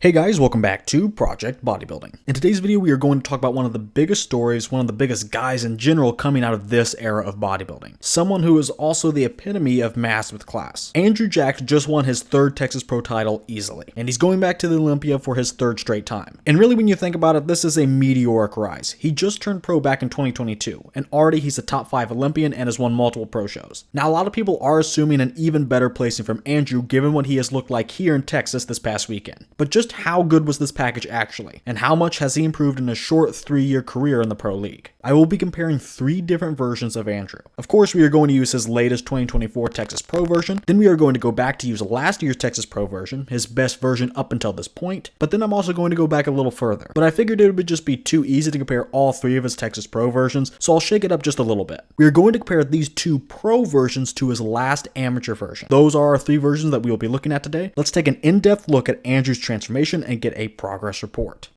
Hey guys, welcome back to Project Bodybuilding. In today's video, we are going to talk about one of the biggest stories, one of the biggest guys in general coming out of this era of bodybuilding. Someone who is also the epitome of mass with class. Andrew Jack just won his third Texas Pro title easily, and he's going back to the Olympia for his third straight time. And really, when you think about it, this is a meteoric rise. He just turned pro back in 2022, and already he's a top 5 Olympian and has won multiple pro shows. Now, a lot of people are assuming an even better placing from Andrew given what he has looked like here in Texas this past weekend. But just how good was this package actually, and how much has he improved in a short 3-year career in the pro league? I will be comparing 3 different versions of Andrew. Of course, we are going to use his latest 2024 Texas Pro version, then we are going to go back to use last year's Texas Pro version, his best version up until this point, but then I'm also going to go back a little further. But I figured it would just be too easy to compare all 3 of his Texas Pro versions, so I'll shake it up just a little bit. We are going to compare these 2 pro versions to his last amateur version. Those are our 3 versions that we will be looking at today. Let's take an in-depth look at Andrew's transformation and get a progress report.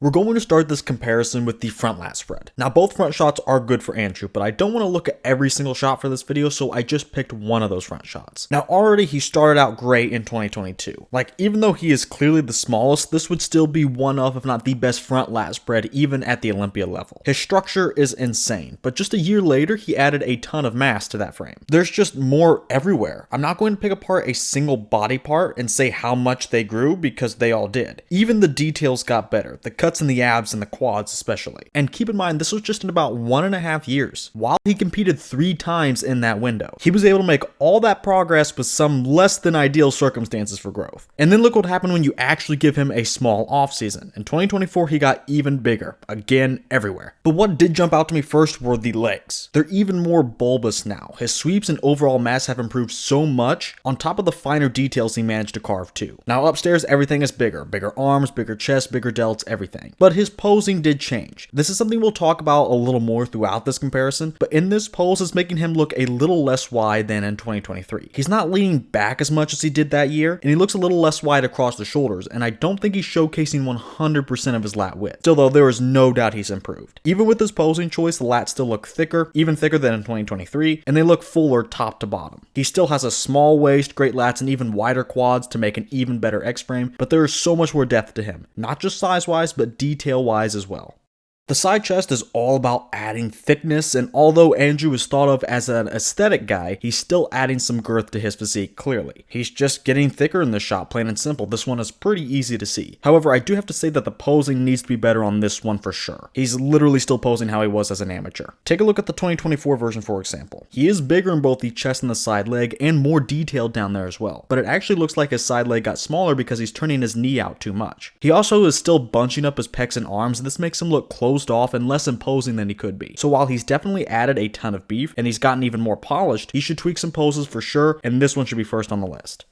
We're going to start this comparison with the front lat spread. Now, both front shots are good for Andrew, but I don't want to look at every single shot for this video, so I just picked one of those front shots. Now, already he started out great in 2022. Like, even though he is clearly the smallest, this would still be one of, if not the best front lat spread, even at the Olympia level. His structure is insane, but just a year later, he added a ton of mass to that frame. There's just more everywhere. I'm not going to pick apart a single body part and say how much they grew, because they all did. Even the details got better. The cuts in the abs and the quads especially. And keep in mind, this was just in about 1.5 years. While he competed 3 times in that window, he was able to make all that progress with some less than ideal circumstances for growth. And then look what happened when you actually give him a small off season. In 2024, he got even bigger, again everywhere. But what did jump out to me first were the legs. They're even more bulbous now. His sweeps and overall mass have improved so much, on top of the finer details he managed to carve too. Now upstairs, everything is bigger. Bigger arms, bigger chest, bigger delts, everything. But his posing did change. This is something we'll talk about a little more throughout this comparison, but in this pose is making him look a little less wide than in 2023. He's not leaning back as much as he did that year, and he looks a little less wide across the shoulders, and I don't think he's showcasing 100% of his lat width. Still though, there is no doubt he's improved. Even with his posing choice, the lats still look thicker, even thicker than in 2023, and they look fuller top to bottom. He still has a small waist, great lats, and even wider quads to make an even better X-frame, but there is so much more depth to him. Not just size-wise, but detail-wise as well. The side chest is all about adding thickness, and although Andrew is thought of as an aesthetic guy, he's still adding some girth to his physique, clearly. He's just getting thicker in this shot, plain and simple. This one is pretty easy to see. However, I do have to say that the posing needs to be better on this one for sure. He's literally still posing how he was as an amateur. Take a look at the 2024 version, for example. He is bigger in both the chest and the side leg, and more detailed down there as well. But it actually looks like his side leg got smaller because he's turning his knee out too much. He also is still bunching up his pecs and arms, and this makes him look closed off and less imposing than he could be. So while he's definitely added a ton of beef and he's gotten even more polished, he should tweak some poses for sure, and this one should be first on the list.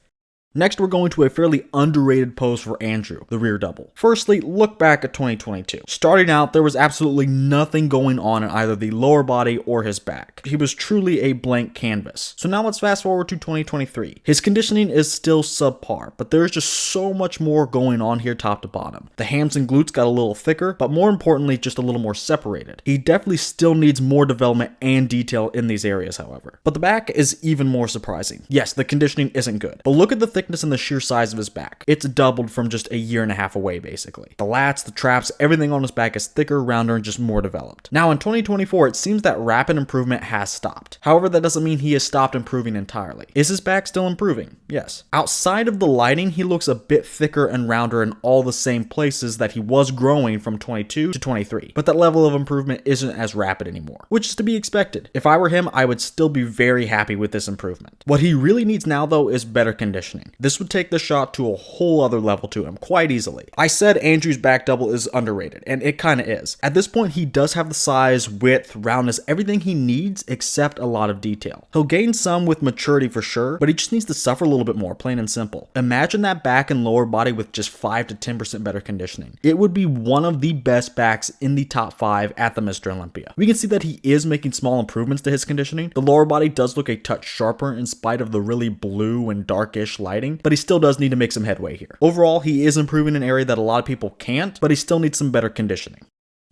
Next, we're going to a fairly underrated pose for Andrew, the rear double. Firstly, look back at 2022. Starting out, there was absolutely nothing going on in either the lower body or his back. He was truly a blank canvas. So now let's fast forward to 2023. His conditioning is still subpar, but there's just so much more going on here top to bottom. The hams and glutes got a little thicker, but more importantly, just a little more separated. He definitely still needs more development and detail in these areas, however. But the back is even more surprising. Yes, the conditioning isn't good, but look at the thickness and the sheer size of his back. It's doubled from just a year and a half away, basically. The lats, the traps, everything on his back is thicker, rounder, and just more developed. Now in 2024, it seems that rapid improvement has stopped. However, that doesn't mean he has stopped improving entirely. Is his back still improving? Yes. Outside of the lighting, he looks a bit thicker and rounder in all the same places that he was growing from 22 to 23. But that level of improvement isn't as rapid anymore, which is to be expected. If I were him, I would still be very happy with this improvement. What he really needs now, though, is better conditioning. This would take the shot to a whole other level to him quite easily. I said Andrew's back double is underrated, and it kinda is. At this point, he does have the size, width, roundness, everything he needs except a lot of detail. He'll gain some with maturity for sure, but he just needs to suffer a little bit more, plain and simple. Imagine that back and lower body with just 5 to 10% better conditioning. It would be one of the best backs in the top 5 at the Mr. Olympia. We can see that he is making small improvements to his conditioning. The lower body does look a touch sharper in spite of the really blue and darkish lighting, but he still does need to make some headway here. Overall, he is improving an area that a lot of people can't, but he still needs some better conditioning.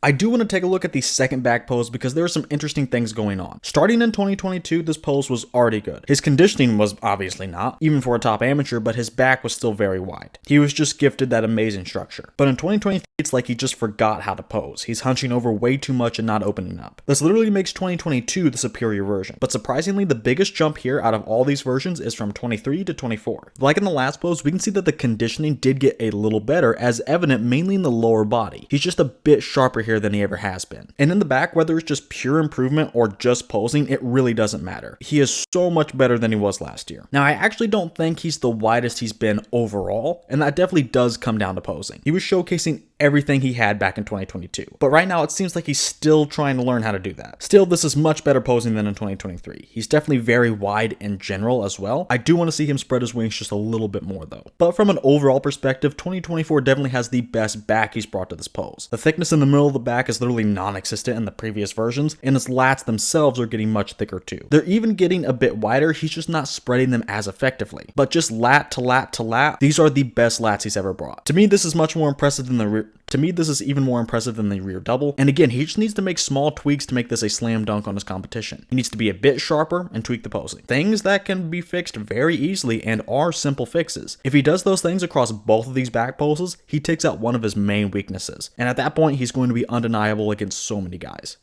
I do want to take a look at the second back pose because there are some interesting things going on. Starting in 2022, this pose was already good. His conditioning was obviously not, even for a top amateur, but his back was still very wide. He was just gifted that amazing structure. But in 2023, it's like he just forgot how to pose. He's hunching over way too much and not opening up. This literally makes 2022 the superior version. But surprisingly, the biggest jump here out of all these versions is from 23 to 24. Like in the last pose, we can see that the conditioning did get a little better, as evident mainly in the lower body. He's just a bit sharper here than he ever has been. And in the back, whether it's just pure improvement or just posing, it really doesn't matter. He is so much better than he was last year. Now, I actually don't think he's the widest he's been overall, and that definitely does come down to posing. He was showcasing everything he had back in 2022. But right now, it seems like he's still trying to learn how to do that. Still, this is much better posing than in 2023. He's definitely very wide in general as well. I do want to see him spread his wings just a little bit more though. But from an overall perspective, 2024 definitely has the best back he's brought to this pose. The thickness in the middle of the back is literally non-existent in the previous versions, and his lats themselves are getting much thicker too. They're even getting a bit wider, he's just not spreading them as effectively. But just lat to lat to lat, these are the best lats he's ever brought. To me, this is much more impressive than the rear. To me, this is even more impressive than the rear double. And again, he just needs to make small tweaks to make this a slam dunk on his competition. He needs to be a bit sharper and tweak the posing. Things that can be fixed very easily and are simple fixes. If he does those things across both of these back poses, he takes out one of his main weaknesses. And at that point, he's going to be undeniable against so many guys.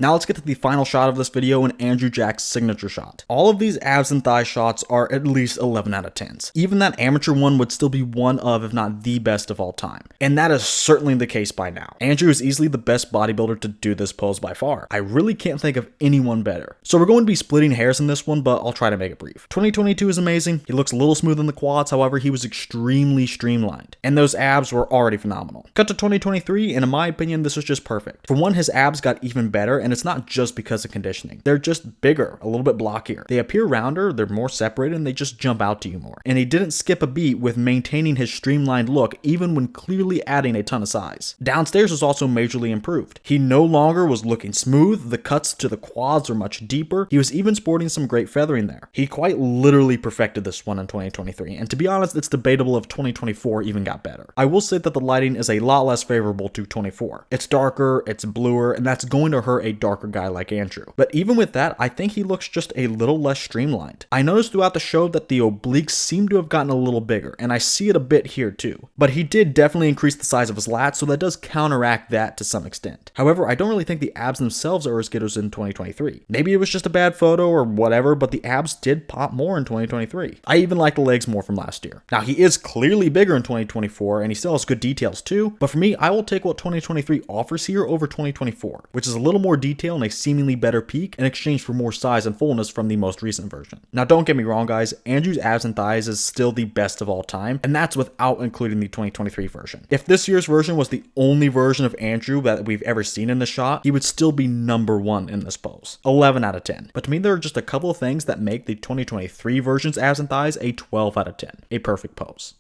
Now let's get to the final shot of this video, and Andrew Jack's signature shot. All of these abs and thigh shots are at least 11 out of 10s. Even that amateur one would still be one of, if not the best of all time. And that is certainly the case by now. Andrew is easily the best bodybuilder to do this pose by far. I really can't think of anyone better. So we're going to be splitting hairs in this one, but I'll try to make it brief. 2022 is amazing. He looks a little smooth in the quads, however, he was extremely streamlined. And those abs were already phenomenal. Cut to 2023, and in my opinion, this is just perfect. For one, his abs got even better, and it's not just because of conditioning. They're just bigger, a little bit blockier. They appear rounder, they're more separated, and they just jump out to you more. And he didn't skip a beat with maintaining his streamlined look, even when clearly adding a ton of size. Downstairs was also majorly improved. He no longer was looking smooth, the cuts to the quads are much deeper, he was even sporting some great feathering there. He quite literally perfected this one in 2023, and to be honest, it's debatable if 2024 even got better. I will say that the lighting is a lot less favorable to 24. It's darker, it's bluer, and that's going to hurt a darker guy like Andrew. But even with that, I think he looks just a little less streamlined. I noticed throughout the show that the obliques seem to have gotten a little bigger, and I see it a bit here too. But he did definitely increase the size of his lats, so that does counteract that to some extent. However, I don't really think the abs themselves are as good as in 2023. Maybe it was just a bad photo or whatever, but the abs did pop more in 2023. I even like the legs more from last year. Now, he is clearly bigger in 2024, and he still has good details too, but for me, I will take what 2023 offers here over 2024, which is a little more detail and a seemingly better peak in exchange for more size and fullness from the most recent version. Now, don't get me wrong, guys, Andrew's abs and thighs is still the best of all time, and that's without including the 2023 version. If this year's version was the only version of Andrew that we've ever seen in the shot, he would still be number one in this pose. 11 out of 10. But to me, there are just a couple of things that make the 2023 version's abs and thighs a 12 out of 10. A perfect pose.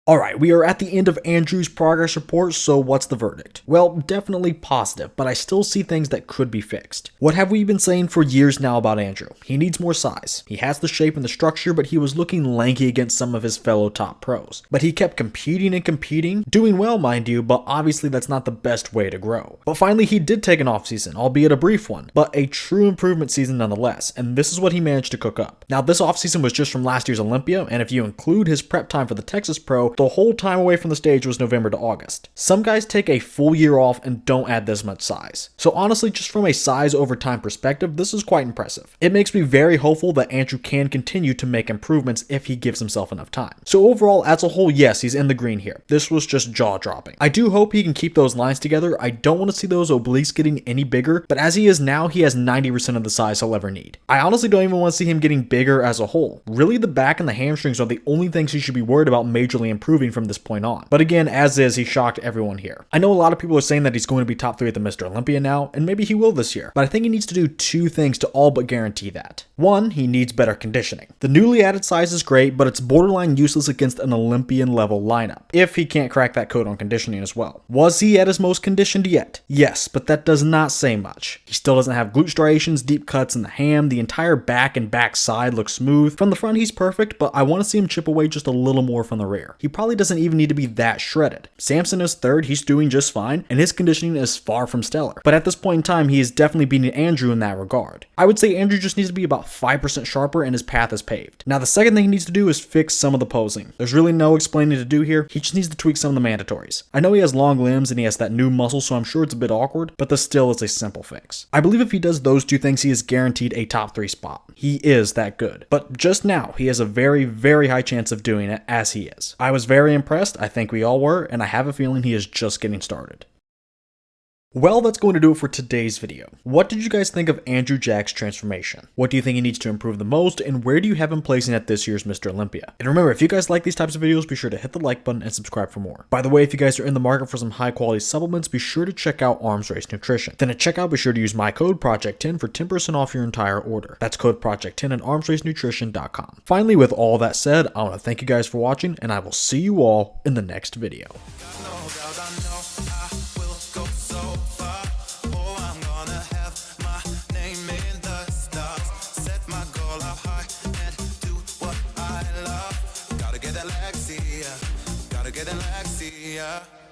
Alright, we are at the end of Andrew's progress report, so what's the verdict? Well, definitely positive, but I still see things that could be fixed. What have we been saying for years now about Andrew? He needs more size. He has the shape and the structure, but he was looking lanky against some of his fellow top pros. But he kept competing and competing, doing well mind you, but obviously that's not the best way to grow. But finally he did take an off season, albeit a brief one, but a true improvement season nonetheless, and this is what he managed to cook up. Now this off season was just from last year's Olympia, and if you include his prep time for the Texas Pro, the whole time away from the stage was November to August. Some guys take a full year off and don't add this much size. So honestly, just from a size over time perspective, this is quite impressive. It makes me very hopeful that Andrew can continue to make improvements if he gives himself enough time. So overall, as a whole, yes, he's in the green here. This was just jaw-dropping. I do hope he can keep those lines together. I don't want to see those obliques getting any bigger, but as he is now, he has 90% of the size he'll ever need. I honestly don't even want to see him getting bigger as a whole. Really, the back and the hamstrings are the only things he should be worried about majorly improving from this point on. But again, as is, he shocked everyone here. I know a lot of people are saying that he's going to be top 3 at the Mr. Olympia now, and maybe he will this year, but I think he needs to do 2 things to all but guarantee that. 1, he needs better conditioning. The newly added size is great, but it's borderline useless against an Olympian level lineup, if he can't crack that code on conditioning as well. Was he at his most conditioned yet? Yes, but that does not say much. He still doesn't have glute striations, deep cuts in the ham, the entire back and back side looks smooth. From the front he's perfect, but I want to see him chip away just a little more from the rear. He probably doesn't even need to be that shredded. Samson is third, he's doing just fine, and his conditioning is far from stellar. But at this point in time, he is definitely beating Andrew in that regard. I would say Andrew just needs to be about 5% sharper and his path is paved. Now the second thing he needs to do is fix some of the posing. There's really no explaining to do here, he just needs to tweak some of the mandatories. I know he has long limbs and he has that new muscle, so I'm sure it's a bit awkward, but this still is a simple fix. I believe if he does those two things, he is guaranteed a top 3 spot. He is that good. But just now, he has a very, very high chance of doing it, as he is. I was very impressed, I think we all were, and I have a feeling he is just getting started. Well, that's going to do it for today's video. What did you guys think of Andrew Jack's transformation? What do you think he needs to improve the most, and where do you have him placing at this year's Mr. Olympia? And remember, if you guys like these types of videos, be sure to hit the like button and subscribe for more. By the way, if you guys are in the market for some high quality supplements, be sure to check out Arms Race Nutrition. Then at checkout, be sure to use my code Project10 for 10% off your entire order. That's code Project10 at armsracenutrition.com. Finally, with all that said, I want to thank you guys for watching, and I will see you all in the next video. Gotta get that Lexi, yeah.